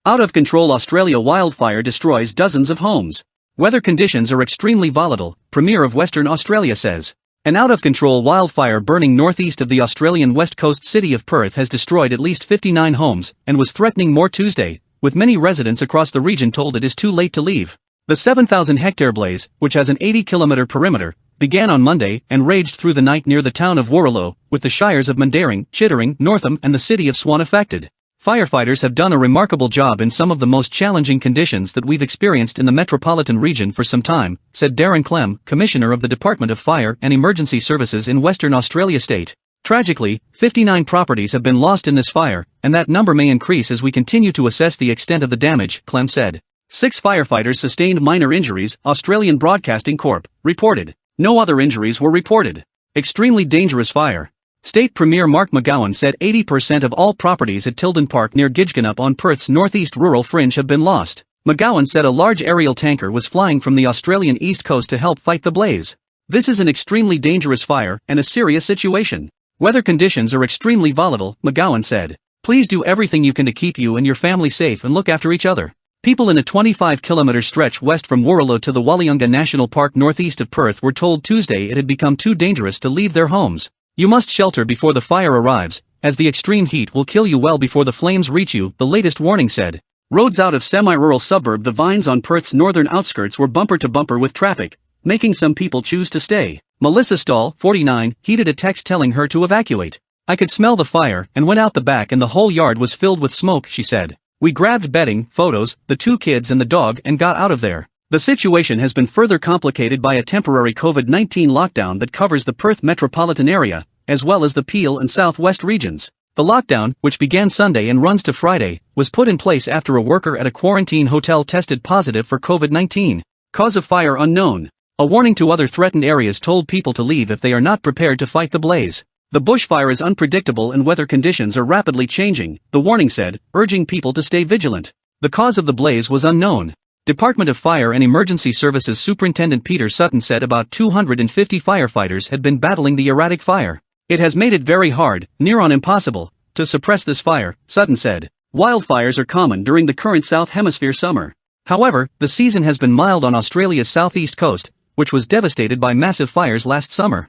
Out-of-control Australia wildfire destroys dozens of homes. Weather conditions are extremely volatile, Premier of Western Australia says. An out-of-control wildfire burning northeast of the Australian west coast city of Perth has destroyed at least 59 homes, and was threatening more Tuesday, with many residents across the region told it is too late to leave. The 7,000-hectare blaze, which has an 80-kilometre perimeter, began on Monday and raged through the night near the town of Warrallow, with the shires of Mundaring, Chittering, Northam and the city of Swan affected. Firefighters have done a remarkable job in some of the most challenging conditions that we've experienced in the metropolitan region for some time, said Darren Clem, Commissioner of the Department of Fire and Emergency Services in Western Australia State. Tragically, 59 properties have been lost in this fire, and that number may increase as we continue to assess the extent of the damage, Clem said. 6 firefighters sustained minor injuries, Australian Broadcasting Corp. reported. No other injuries were reported. Extremely dangerous fire. State Premier Mark McGowan said 80% of all properties at Tilden Park near Gidgegannup on Perth's northeast rural fringe have been lost. McGowan said a large aerial tanker was flying from the Australian east coast to help fight the blaze. This is an extremely dangerous fire and a serious situation. Weather conditions are extremely volatile, McGowan said. Please do everything you can to keep you and your family safe and look after each other. People in a 25-kilometre stretch west from Warrallow to the Wallyunga National Park northeast of Perth were told Tuesday it had become too dangerous to leave their homes. You must shelter before the fire arrives, as the extreme heat will kill you well before the flames reach you, the latest warning said. Roads out of semi-rural suburb The Vines on Perth's northern outskirts were bumper-to-bumper with traffic, making some people choose to stay. Melissa Stahl, 49, heeded a text telling her to evacuate. I could smell the fire and went out the back and the whole yard was filled with smoke, she said. We grabbed bedding, photos, the 2 kids and the dog and got out of there. The situation has been further complicated by a temporary COVID-19 lockdown that covers the Perth metropolitan area, as well as the Peel and southwest regions. The lockdown, which began Sunday and runs to Friday, was put in place after a worker at a quarantine hotel tested positive for COVID-19. Cause of fire unknown. A warning to other threatened areas told people to leave if they are not prepared to fight the blaze. The bushfire is unpredictable and weather conditions are rapidly changing, the warning said, urging people to stay vigilant. The cause of the blaze was unknown. Department of Fire and Emergency Services Superintendent Peter Sutton said about 250 firefighters had been battling the erratic fire. It has made it very hard, near on impossible, to suppress this fire, Sutton said. Wildfires are common during the current South Hemisphere summer. However, the season has been mild on Australia's southeast coast, which was devastated by massive fires last summer.